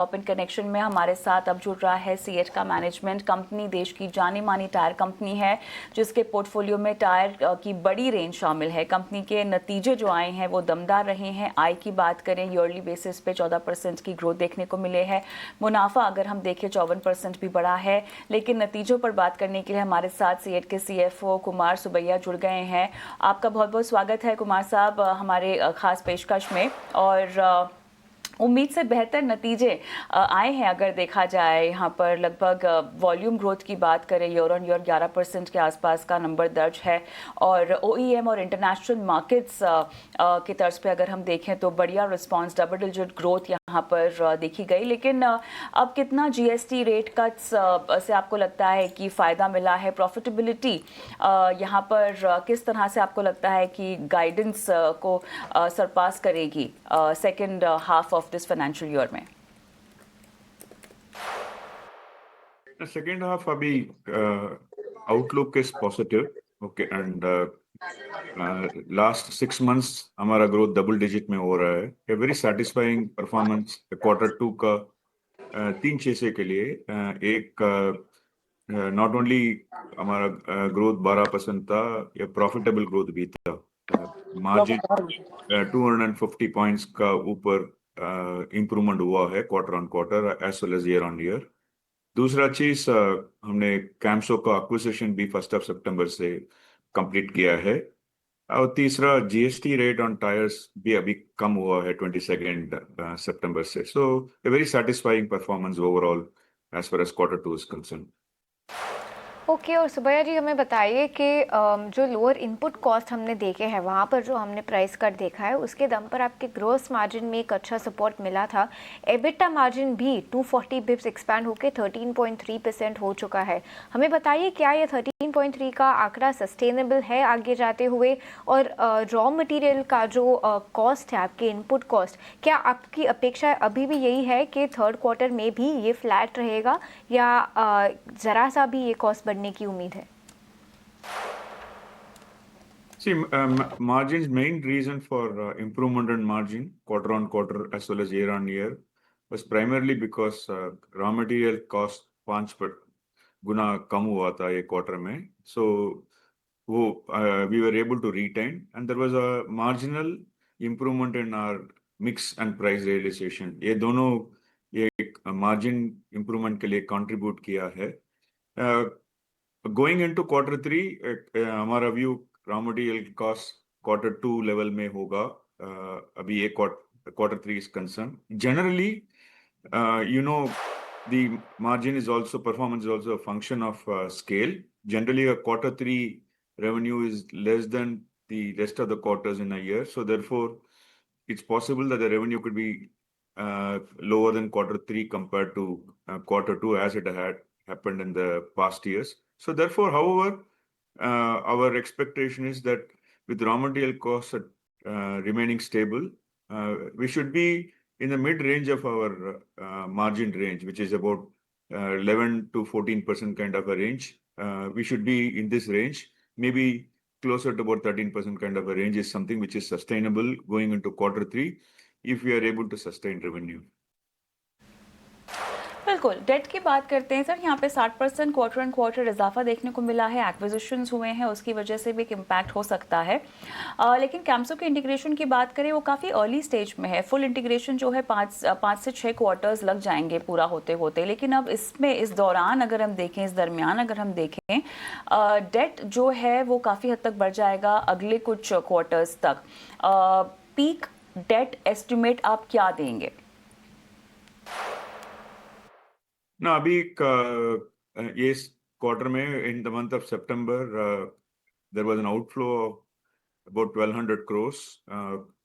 In connection में हमारे साथ अब जुड़ रहा है सीएट का मैनेजमेंट। कंपनी देश की जानी मानी टायर कंपनी है जिसके पोर्टफोलियो में टायर की बड़ी रेंज शामिल है। कंपनी के नतीजे जो आए हैं वो दमदार रहे हैं। आय की बात करें ईयरली बेसिस पे 14% की ग्रोथ देखने को मिले है। मुनाफा अगर हम देखें 54% भी बढ़ा है। लेकिन नतीजों पर बात करने के लिए हमारे साथ सीएट के सीएफओ कुमार सुबैया जुड़ गए हैं। आपका बहुत बहुत स्वागत है कुमार साहब हमारे खास पेशकश में। और उम्मीद से बेहतर नतीजे आए हैं। अगर देखा जाए यहाँ पर लगभग वॉल्यूम ग्रोथ की बात करें ईयर ऑन ईयर 11% के आसपास का नंबर दर्ज है। और ओईएम और इंटरनेशनल मार्केट्स की तर्ज पे अगर हम देखें तो बढ़िया रिस्पांस डबल डिजिट ग्रोथ यहाँ पर देखी गई। लेकिन अब कितना जीएसटी रेट कट्स से आपको लगता है कि फ़ायदा मिला है? प्रॉफिटेबिलिटी यहाँ पर किस तरह से आपको लगता है कि गाइडेंस को सरपास करेगी second half of this financial year में? सेकेंड हाफ अभी outlook is positive okay and last 6 months हमारा ग्रोथ डबल डिजिट में हो रहा है। ए वेरी सेटिस्फाइंग परफॉर्मेंस Q2 का 3 चीज़ों के लिए। एक नॉट ओनली हमारा ग्रोथ 12% था, ये प्रॉफिटेबल ग्रोथ भी था। मार्जिन 250 पॉइंट्स का ऊपर इम्प्रूवमेंट हुआ है quarter on quarter as well as year on year. दूसरा चीज हमने कैम्सो का एक्विजिशन भी 1 सितंबर से कंप्लीट किया है। और तीसरा जीएसटी रेट ऑन टायर्स भी अभी कम हुआ है 22 सितंबर से। So a very satisfying performance overall as far as Q2 is concern. Okay और सुबैया जी हमें बताइए कि जो लोअर इनपुट कॉस्ट हमने देखे हैं वहाँ पर जो हमने प्राइस कट देखा है उसके दम पर आपके ग्रोस मार्जिन में एक अच्छा सपोर्ट मिला था। एबिटा मार्जिन भी 240 बिप्स एक्सपैंड होकर 13.3% हो चुका है। हमें बताइए क्या ये 13.3 का आंकड़ा सस्टेनेबल है आगे जाते हुए? और रॉ मटेरियल का जो कॉस्ट है आपके इनपुट कॉस्ट, क्या आपकी अपेक्षा अभी भी यही है कि थर्ड क्वार्टर में भी ये फ्लैट रहेगा या ज़रा सा भी ये कॉस्ट बढ़ने की उम्मीद है? See, margin's main reason for improvement in margin quarter on quarter as well as year on year was primarily because raw material cost 5 गुना कम हुआ था ये क्वार्टर में। So वो we were able to retain and there was a marginal improvement in our mix and price realization। ये दोनों ये margin improvement के लिए contribute किया है। गोइंग इनटू Q3 हमारा view raw material cost Q2 level में होगा। अभी ये Q3 is concern generally you know the margin is also performance is also a function of scale. Generally a Q3 revenue is less than the rest of the quarters in a year, so therefore it's possible that the revenue could be lower than Q3 compared to Q2 as it had happened in the past years. So therefore, however, our expectation is that with raw material costs remaining stable, we should be in the mid-range of our margin range, which is about 11 to 14% kind of a range. We should be in this range, maybe closer to about 13% kind of a range is something which is sustainable going into Q3 if we are able to sustain revenue. बिल्कुल। Date की बात करते हैं sir, यहाँ पे 60% quarter and quarter इजाफा देखने को मिला है। एक्विजिशंस हुए हैं उसकी वजह से भी एक इम्पैक्ट हो सकता है। लेकिन कैम्सो के इंटीग्रेशन की बात करें वो काफ़ी अर्ली स्टेज में है। फुल इंटीग्रेशन जो है 5 से 6 क्वार्टर्स लग जाएंगे पूरा होते होते। लेकिन अब इसमें इस दौरान अगर हम देखें, इस दरमियान अगर हम देखें, डेट जो है वो काफ़ी हद तक बढ़ जाएगा अगले कुछ क्वार्टर्स तक। पीक डेट एस्टिमेट आप क्या देंगे? ना अभी ये क्वार्टर में in the month of September there was an outflow of about 1200 crores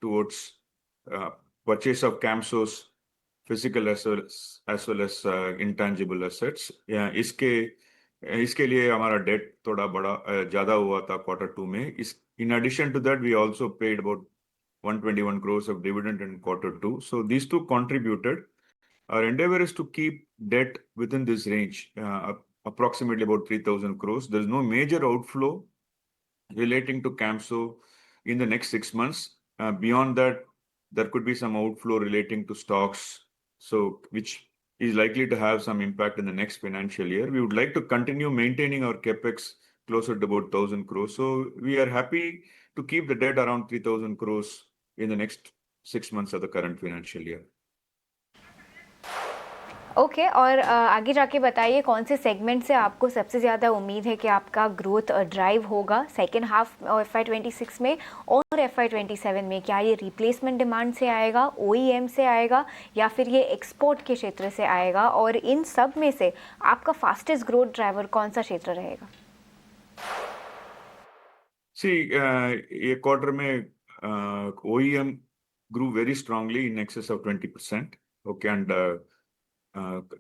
towards purchase of Camso's physical as well as intangible assets। इसके लिए हमारा डेट थोड़ा बड़ा ज्यादा हुआ था Q2 में। in addition to that we also paid about 121 crores of dividend in Q2, so these two contributed। Our endeavor is to keep debt within this range, approximately about 3,000 crores। There's no major outflow relating to Camso in the next 6 months। Beyond that, there could be some outflow relating to stocks so which is likely to have some impact in the next financial year. We would like to continue maintaining our capex closer to about 1,000 crores. So we are happy to keep the debt around 3,000 crores in the next 6 months of the current financial year. Okay और आगे जाके बताइए कौन से segment से आपको सबसे ज़्यादा उम्मीद है कि आपका ग्रोथ ड्राइव होगा सेकेंड हाफ FY26 में और FY27 में? क्या ये रिप्लेसमेंट डिमांड से आएगा, OEM से आएगा या फिर ये एक्सपोर्ट के क्षेत्र से आएगा? और इन सब में से आपका फास्टेस्ट ग्रोथ ड्राइवर कौन सा क्षेत्र रहेगा? ये क्वार्टर में OEM grew very strongly in excess of 20%. Okay, and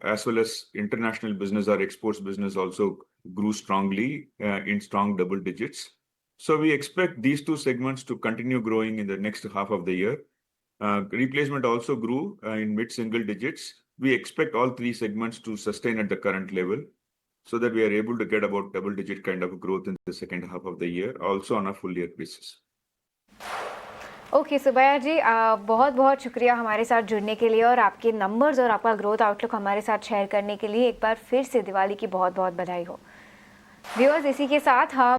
as well as international business or exports business also grew strongly in strong double digits. So we expect these two segments to continue growing in the next half of the year. Replacement also grew in mid-single digits. We expect all three segments to sustain at the current level so that we are able to get about double-digit kind of growth in the second half of the year, also on a full-year basis. Okay Subbaiah ji, बहुत बहुत शुक्रिया हमारे साथ जुड़ने के लिए और आपके नंबर्स और आपका ग्रोथ आउटलुक हमारे साथ शेयर करने के लिए। एक बार फिर से दिवाली की बहुत बहुत बधाई हो। व्यूअर्स, इसी के साथ हम